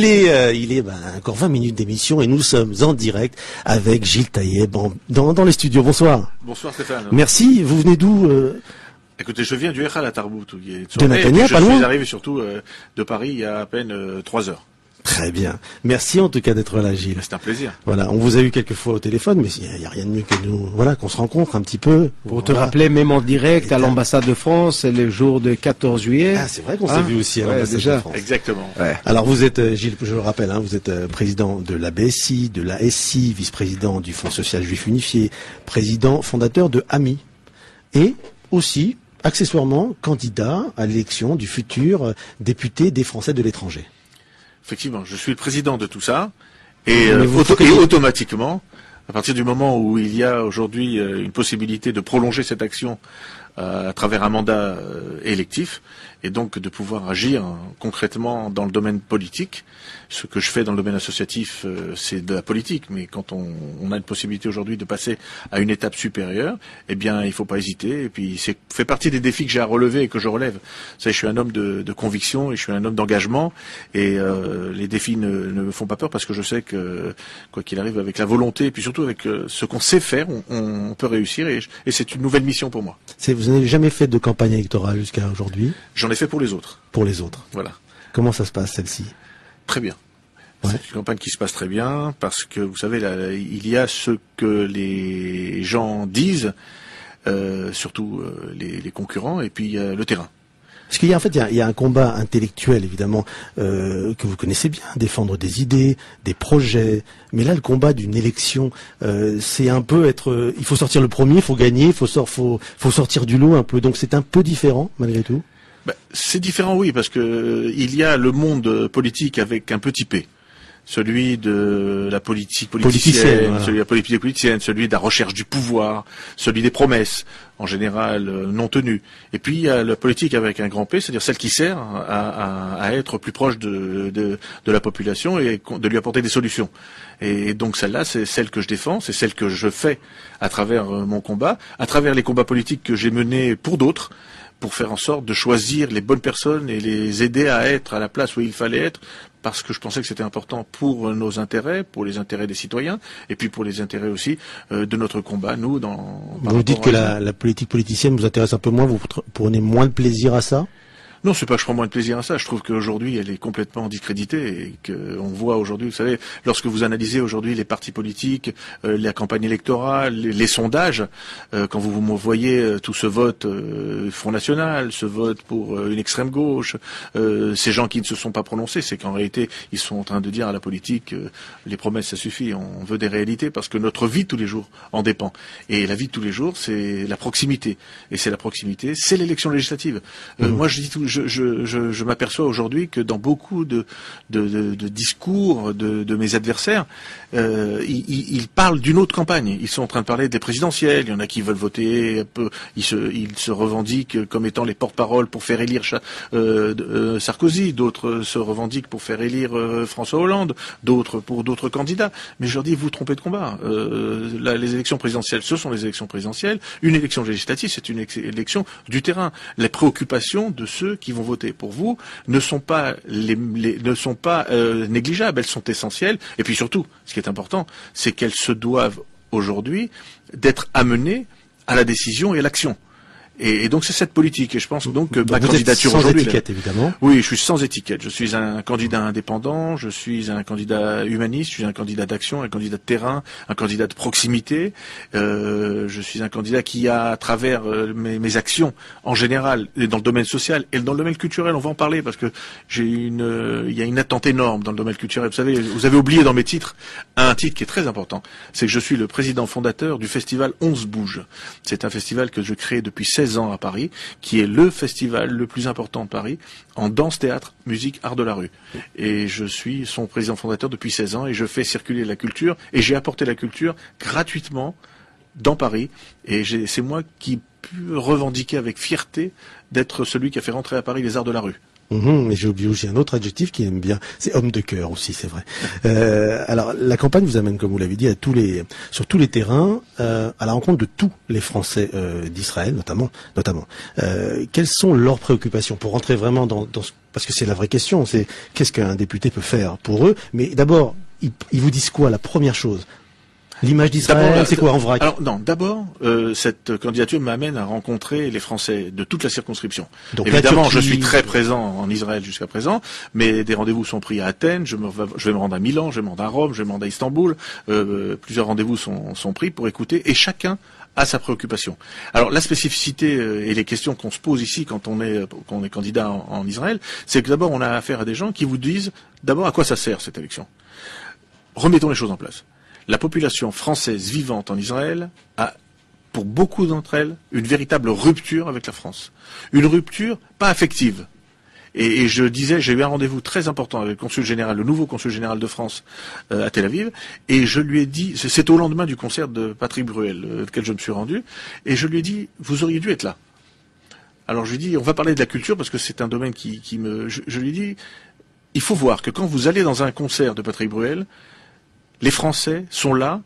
Il est encore 20 minutes d'émission et nous sommes en direct avec Gilles Taïeb dans les studios. Bonsoir. Bonsoir Stéphane. Merci. Vous venez d'où Écoutez, je viens du Echal à Tarbout. De Natania, pas loin. Je suis arrivé surtout de Paris il y a à peine 3 heures. Très bien. Merci en tout cas d'être là, Gilles. C'est un plaisir. Voilà, on vous a eu quelques fois au téléphone, mais il n'y a rien de mieux que nous, voilà, qu'on se rencontre un petit peu. Pour te rappeler, même en direct à l'ambassade de France, c'est le jour de 14 juillet. Ah, c'est vrai qu'on s'est vu aussi à l'ambassade de France. Exactement. Ouais. Alors vous êtes, Gilles, je le rappelle, vous êtes président de la BSI, de la SI, vice-président du Fonds social juif unifié, président fondateur de AMI, et aussi, accessoirement, candidat à l'élection du futur député des Français de l'étranger. Effectivement, je suis le président de tout ça, et automatiquement, à partir du moment où il y a aujourd'hui une possibilité de prolonger cette action à travers un mandat électif, et donc de pouvoir agir concrètement dans le domaine politique. Ce que je fais dans le domaine associatif, c'est de la politique, mais quand on a une possibilité aujourd'hui de passer à une étape supérieure, eh bien, il faut pas hésiter. Et puis, c'est fait partie des défis que j'ai à relever et que je relève. Vous savez, je suis un homme de conviction et je suis un homme d'engagement. Et les défis ne me font pas peur parce que je sais que, quoi qu'il arrive, avec la volonté et puis surtout avec ce qu'on sait faire, on peut réussir. Et c'est une nouvelle mission pour moi. Vous n'avez jamais fait de campagne électorale jusqu'à aujourd'hui? J'en ai fait pour les autres. Pour les autres. Voilà. Comment ça se passe, celle-ci? Très bien. Ouais. C'est une campagne qui se passe très bien parce que vous savez, là, il y a ce que les gens disent, surtout les concurrents, et puis le terrain. Parce qu'il y a en fait il y a un combat intellectuel évidemment que vous connaissez bien, défendre des idées, des projets. Mais là, le combat d'une élection, c'est un peu il faut sortir le premier, il faut gagner, il faut sortir du lot un peu. Donc c'est un peu différent malgré tout. C'est différent, oui, parce que il y a le monde politique avec un petit P. Celui de la politique politicienne, voilà. Celui de la politique politicienne, celui de la recherche du pouvoir, celui des promesses, en général non tenues. Et puis il y a la politique avec un grand P, c'est-à-dire celle qui sert à être plus proche de la population et de lui apporter des solutions. Et donc celle-là, c'est celle que je défends, c'est celle que je fais à travers mon combat, à travers les combats politiques que j'ai menés pour d'autres, pour faire en sorte de choisir les bonnes personnes et les aider à être à la place où il fallait être, parce que je pensais que c'était important pour nos intérêts, pour les intérêts des citoyens, et puis pour les intérêts aussi de notre combat, nous, Vous dites que la politique politicienne vous intéresse un peu moins, vous prenez moins de plaisir à ça? Non, c'est pas que je prends moins de plaisir à ça. Je trouve qu'aujourd'hui, elle est complètement discréditée et qu'on voit aujourd'hui, vous savez, lorsque vous analysez aujourd'hui les partis politiques, la campagne électorale, les sondages, quand vous voyez tout ce vote Front National, ce vote pour une extrême gauche, ces gens qui ne se sont pas prononcés, c'est qu'en réalité, ils sont en train de dire à la politique, les promesses, ça suffit, on veut des réalités parce que notre vie de tous les jours en dépend. Et la vie de tous les jours, c'est la proximité. Et c'est la proximité, c'est l'élection législative. Moi, je dis tout. Je m'aperçois aujourd'hui que dans beaucoup de discours de mes adversaires, ils parlent d'une autre campagne. Ils sont en train de parler des présidentielles. Il y en a qui veulent voter un peu. Ils se revendiquent comme étant les porte-paroles pour faire élire Sarkozy. D'autres se revendiquent pour faire élire François Hollande. D'autres pour d'autres candidats. Mais je leur dis, vous trompez de combat. Les élections présidentielles, ce sont les élections présidentielles. Une élection législative, c'est une élection du terrain. Les préoccupations de ceux qui vont voter pour vous ne sont pas négligeables, elles sont essentielles. Et puis surtout, ce qui est important, c'est qu'elles se doivent aujourd'hui d'être amenées à la décision et à l'action. Et donc c'est cette politique. Et je pense donc que ma candidature aujourd'hui. Sans étiquette, évidemment. Oui, je suis sans étiquette. Je suis un candidat indépendant, je suis un candidat humaniste, je suis un candidat d'action, un candidat de terrain, un candidat de proximité. Je suis un candidat qui a, à travers mes actions en général, et dans le domaine social et dans le domaine culturel, on va en parler parce que il y a une attente énorme dans le domaine culturel. Vous savez, vous avez oublié dans mes titres un titre qui est très important. C'est que je suis le président fondateur du festival 11 Bouge. C'est un festival que je crée depuis 16 ans à Paris, qui est le festival le plus important de Paris en danse, théâtre, musique, art de la rue. Et je suis son président fondateur depuis 16 ans et je fais circuler la culture et j'ai apporté la culture gratuitement dans Paris et c'est moi qui peux revendiquer avec fierté d'être celui qui a fait rentrer à Paris les arts de la rue. Mais j'ai oublié aussi un autre adjectif qui aime bien, c'est homme de cœur aussi, c'est vrai. Alors la campagne vous amène, comme vous l'avez dit, sur tous les terrains, à la rencontre de tous les Français d'Israël, notamment. Quelles sont leurs préoccupations pour rentrer vraiment parce que c'est la vraie question, c'est qu'est-ce qu'un député peut faire pour eux. Mais d'abord, ils vous disent quoi, la première chose? L'image d'Israël, c'est quoi en vrac? Alors non, d'abord, cette candidature m'amène à rencontrer les Français de toute la circonscription. Donc, évidemment, je suis très présent en Israël jusqu'à présent, mais des rendez-vous sont pris à Athènes, je vais me rendre à Milan, je vais me rendre à Rome, je vais me rendre à Istanbul, plusieurs rendez-vous sont pris pour écouter, et chacun a sa préoccupation. Alors la spécificité et les questions qu'on se pose ici quand on est candidat en Israël, c'est que d'abord on a affaire à des gens qui vous disent d'abord à quoi ça sert cette élection. Remettons les choses en place. La population française vivante en Israël a, pour beaucoup d'entre elles, une véritable rupture avec la France. Une rupture pas affective. Et je disais, j'ai eu un rendez-vous très important avec le consul général, le nouveau consul général de France à Tel Aviv, et je lui ai dit, c'est au lendemain du concert de Patrick Bruel, auquel je me suis rendu, et je lui ai dit, vous auriez dû être là. Alors je lui ai dit, on va parler de la culture parce que c'est un domaine je lui ai dit, il faut voir que quand vous allez dans un concert de Patrick Bruel, les Français sont là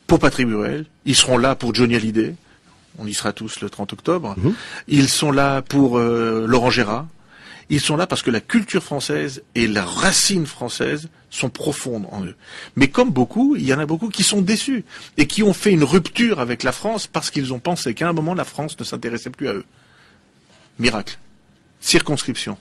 pour Patrick Bruel, ils seront là pour Johnny Hallyday, on y sera tous le 30 octobre, ils sont là pour Laurent Gérard, ils sont là parce que la culture française et la racine française sont profondes en eux. Mais comme beaucoup, il y en a beaucoup qui sont déçus et qui ont fait une rupture avec la France parce qu'ils ont pensé qu'à un moment la France ne s'intéressait plus à eux. Miracle. Circonscription.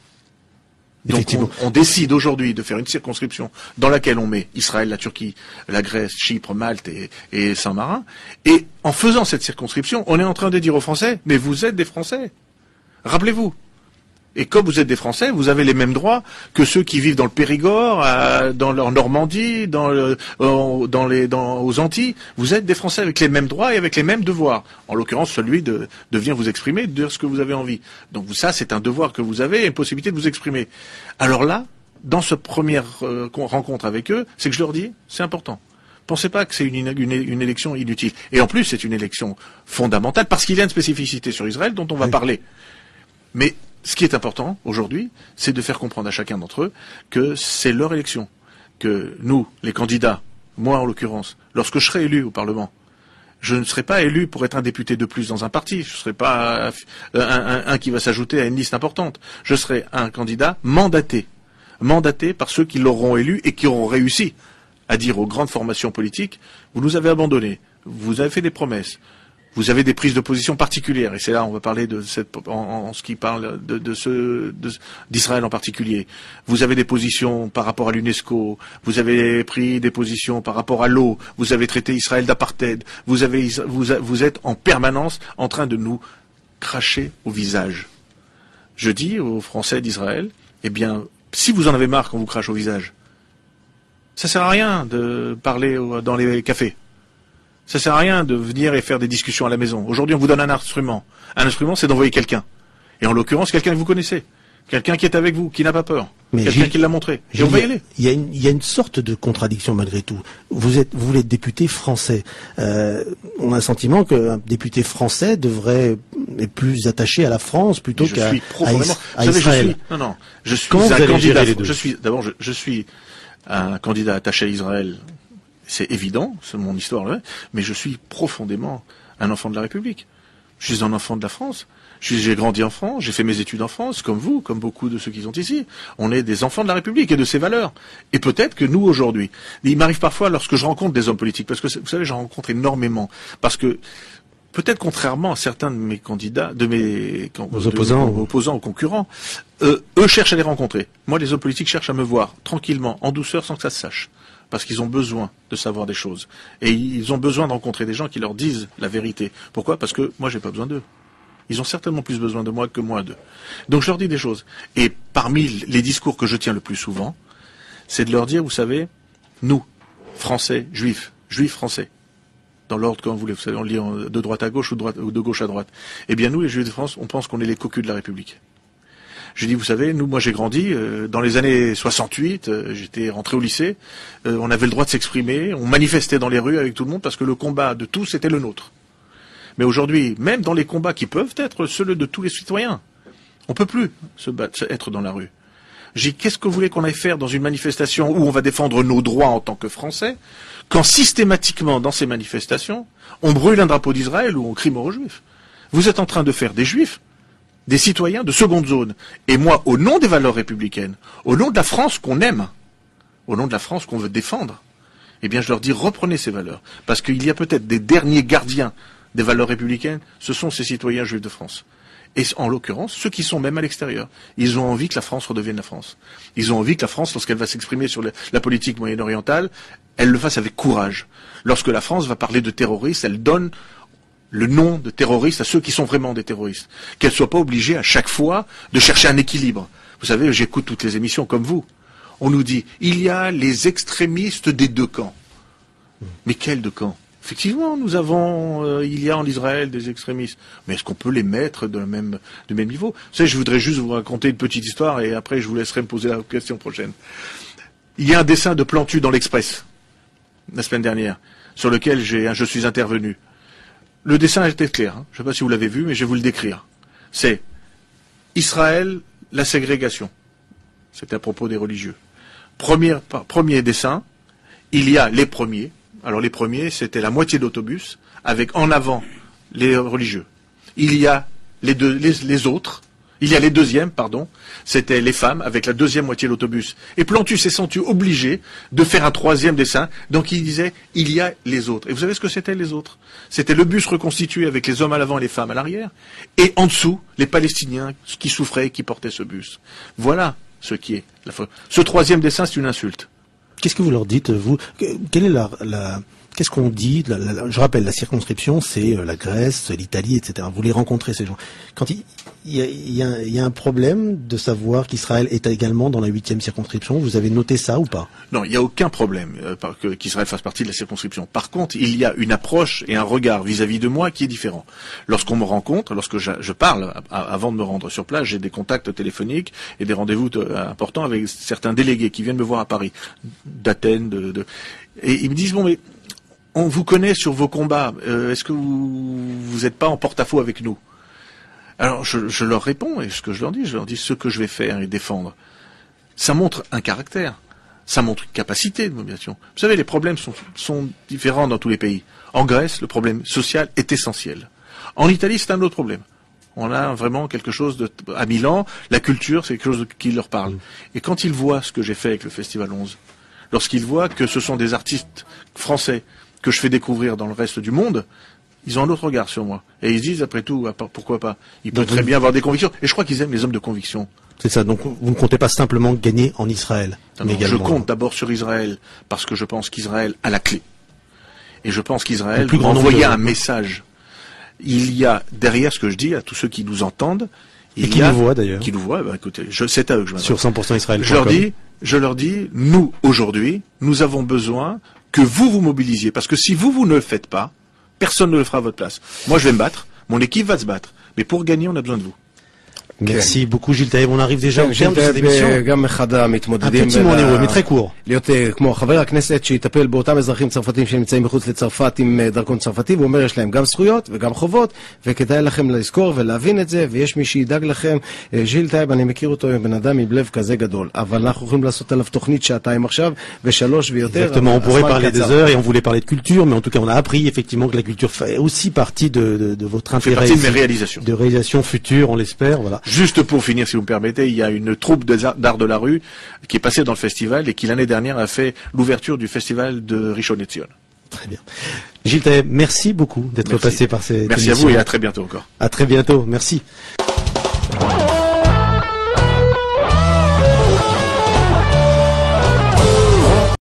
Donc on décide aujourd'hui de faire une circonscription dans laquelle on met Israël, la Turquie, la Grèce, Chypre, Malte et Saint-Marin. Et en faisant cette circonscription, on est en train de dire aux Français, mais vous êtes des Français. Rappelez-vous. Et comme vous êtes des Français, vous avez les mêmes droits que ceux qui vivent dans le Périgord, dans leur Normandie, aux Antilles. Vous êtes des Français avec les mêmes droits et avec les mêmes devoirs. En l'occurrence, celui de venir vous exprimer, de dire ce que vous avez envie. Donc ça, c'est un devoir que vous avez et une possibilité de vous exprimer. Alors là, dans cette première rencontre avec eux, c'est que je leur dis, c'est important. Pensez pas que c'est une élection inutile. Et en plus, c'est une élection fondamentale parce qu'il y a une spécificité sur Israël dont on va parler. Mais ce qui est important aujourd'hui, c'est de faire comprendre à chacun d'entre eux que c'est leur élection. Que nous, les candidats, moi en l'occurrence, lorsque je serai élu au Parlement, je ne serai pas élu pour être un député de plus dans un parti. Je ne serai pas un qui va s'ajouter à une liste importante. Je serai un candidat mandaté par ceux qui l'auront élu et qui auront réussi à dire aux grandes formations politiques, vous nous avez abandonnés, vous avez fait des promesses. Vous avez des prises de position particulières, et c'est là on va parler de en ce qui parle d'Israël en particulier. Vous avez des positions par rapport à l'UNESCO, vous avez pris des positions par rapport à l'eau, vous avez traité Israël d'apartheid, vous êtes en permanence en train de nous cracher au visage. Je dis aux Français d'Israël, eh bien, si vous en avez marre qu'on vous crache au visage, ça sert à rien de parler dans les cafés. Ça sert à rien de venir et faire des discussions à la maison. Aujourd'hui, on vous donne un instrument. Un instrument, c'est d'envoyer quelqu'un. Et en l'occurrence, quelqu'un que vous connaissez. Quelqu'un qui est avec vous, qui n'a pas peur. Quelqu'un qui l'a montré. Et on va y aller. Il y a une sorte de contradiction malgré tout. Vous voulez être député français. On a le sentiment qu'un député français devrait être plus attaché à la France plutôt qu'à Israël. Je suis un candidat. Je suis un candidat attaché à Israël. C'est évident, c'est mon histoire là, mais je suis profondément un enfant de la République. Je suis un enfant de la France. J'ai grandi en France, j'ai fait mes études en France, comme vous, comme beaucoup de ceux qui sont ici. On est des enfants de la République et de ses valeurs. Et peut-être que nous, aujourd'hui, il m'arrive parfois lorsque je rencontre des hommes politiques, parce que vous savez, j'en rencontre énormément, parce que peut-être contrairement à certains de mes candidats, de mes opposants ou concurrents, eux cherchent à les rencontrer. Moi, les hommes politiques cherchent à me voir tranquillement, en douceur, sans que ça se sache. Parce qu'ils ont besoin de savoir des choses. Et ils ont besoin de rencontrer des gens qui leur disent la vérité. Pourquoi ? Parce que moi, j'ai pas besoin d'eux. Ils ont certainement plus besoin de moi que moi d'eux. Donc je leur dis des choses. Et parmi les discours que je tiens le plus souvent, c'est de leur dire, vous savez, nous, Français, Juifs français, dans l'ordre quand vous voulez, vous savez, on lit de droite à gauche ou de gauche à droite. Eh bien nous, les Juifs de France, on pense qu'on est les cocus de la République. Je dis, vous savez, moi j'ai grandi, dans les années 68, j'étais rentré au lycée, on avait le droit de s'exprimer, on manifestait dans les rues avec tout le monde parce que le combat de tous était le nôtre. Mais aujourd'hui, même dans les combats qui peuvent être ceux de tous les citoyens, On peut plus être dans la rue. J'ai dit, qu'est-ce que vous voulez qu'on aille faire dans une manifestation où on va défendre nos droits en tant que Français, quand systématiquement, dans ces manifestations, on brûle un drapeau d'Israël ou on crie mort aux Juifs? Vous êtes en train de faire des Juifs des citoyens de seconde zone. Et moi, au nom des valeurs républicaines, au nom de la France qu'on aime, au nom de la France qu'on veut défendre, eh bien, je leur dis, reprenez ces valeurs. Parce qu'il y a peut-être des derniers gardiens des valeurs républicaines, ce sont ces citoyens juifs de France. Et en l'occurrence, ceux qui sont même à l'extérieur. Ils ont envie que la France redevienne la France. Ils ont envie que la France, lorsqu'elle va s'exprimer sur la politique moyen-orientale, elle le fasse avec courage. Lorsque la France va parler de terroristes, elle donne le nom de terroristes à ceux qui sont vraiment des terroristes. Qu'elle ne soit pas obligée à chaque fois de chercher un équilibre. Vous savez, j'écoute toutes les émissions comme vous. On nous dit, il y a les extrémistes des deux camps. Mais quels deux camps? Effectivement, nous avons, il y a en Israël des extrémistes. Mais est-ce qu'on peut les mettre du même niveau? Vous savez, je voudrais juste vous raconter une petite histoire et après je vous laisserai me poser la question prochaine. Il y a un dessin de Plantu dans l'Express, la semaine dernière, sur lequel je suis intervenu. Le dessin était clair, hein. Je ne sais pas si vous l'avez vu, mais je vais vous le décrire. C'est Israël, la ségrégation. C'est à propos des religieux. Premier dessin, il y a les premiers. Alors les premiers, c'était la moitié d'autobus, avec en avant les religieux. Il y a les autres, il y a les deuxièmes, pardon, c'était les femmes, avec la deuxième moitié de l'autobus. Et Plantu s'est senti obligé de faire un troisième dessin, donc il disait, il y a les autres. Et vous savez ce que c'était les autres? C'était le bus reconstitué avec les hommes à l'avant et les femmes à l'arrière, et en dessous, les Palestiniens qui souffraient, qui portaient ce bus. Voilà ce qui est la faute. Ce troisième dessin, c'est une insulte. Qu'est-ce que vous leur dites, vous? Quelle est qu'est-ce qu'on dit? Je rappelle, la circonscription, c'est la Grèce, l'Italie, etc. Vous les rencontrez, ces gens. Quand il y a un problème de savoir qu'Israël est également dans la 8e circonscription, vous avez noté ça ou pas? Non, il n'y a aucun problème qu'Israël fasse partie de la circonscription. Par contre, il y a une approche et un regard vis-à-vis de moi qui est différent. Lorsqu'on me rencontre, lorsque je parle, avant de me rendre sur place, j'ai des contacts téléphoniques et des rendez-vous importants avec certains délégués qui viennent me voir à Paris, d'Athènes, et ils me disent, bon, mais on vous connaît sur vos combats, est-ce que vous n'êtes pas en porte-à-faux avec nous? Alors je leur réponds, et ce que je leur dis, ce que je vais faire et défendre, ça montre un caractère, ça montre une capacité de mobilisation. Vous savez, les problèmes sont différents dans tous les pays. En Grèce, le problème social est essentiel. En Italie, c'est un autre problème. On a vraiment quelque chose à Milan, la culture, c'est quelque chose qui leur parle. Et quand ils voient ce que j'ai fait avec le Festival 11, lorsqu'ils voient que ce sont des artistes français que je fais découvrir dans le reste du monde, ils ont un autre regard sur moi. Et ils se disent, après tout, pourquoi pas? Ils peuvent très bien avoir des convictions. Et je crois qu'ils aiment les hommes de conviction. C'est ça, donc vous ne comptez pas simplement gagner en Israël. Mais également, je compte d'abord sur Israël, parce que je pense qu'Israël a la clé. Et je pense qu'Israël doit envoyer un message. Il y a, derrière ce que je dis, à tous ceux qui nous entendent, et qui nous voient d'ailleurs. Qui nous voient, écoutez, c'est à eux que je m'adresse. Sur 100% Israël. Je leur dis, nous, aujourd'hui, nous avons besoin que vous mobilisiez. Parce que si vous ne le faites pas, personne ne le fera à votre place. Moi, je vais me battre. Mon équipe va se battre. Mais pour gagner, on a besoin de vous. Merci beaucoup ג'יל טייב, on arrive déjà au terme de cette émission. גם אחד המתמודדים, mais très court. להיות כמו חבר הכנסת שיטפל באותם אזרחים צרפתים שנמצאים מחוץ לצרפת עם דרכון צרפתי, והוא אומר יש להם גם זכויות וגם חובות, וכדאי לכם לזכור ולהבין את זה, ויש מי שידאג לכם. ג'יל טייב, אני מכיר אותו בן אדם עם לב כזה גדול, אבל אנחנו יכולים לעשות עליו תוכנית שעתיים עכשיו, ושלוש ויותר. Exactement, on pourrait parler des heures et on voulait parler de culture, mais en tout cas on a appris effectivement que la culture fait aussi partie de votre intérêt. Fait partie de mes réalisations. De réalisations futures, on l'espère, voilà. Juste pour finir, si vous me permettez, il y a une troupe d'art de la rue qui est passée dans le festival et qui l'année dernière a fait l'ouverture du festival de Rishon LeZion. Très bien. Gilles Taïeb, merci beaucoup d'être passé par ces émissions. Merci à vous et à très bientôt encore. À très bientôt, merci.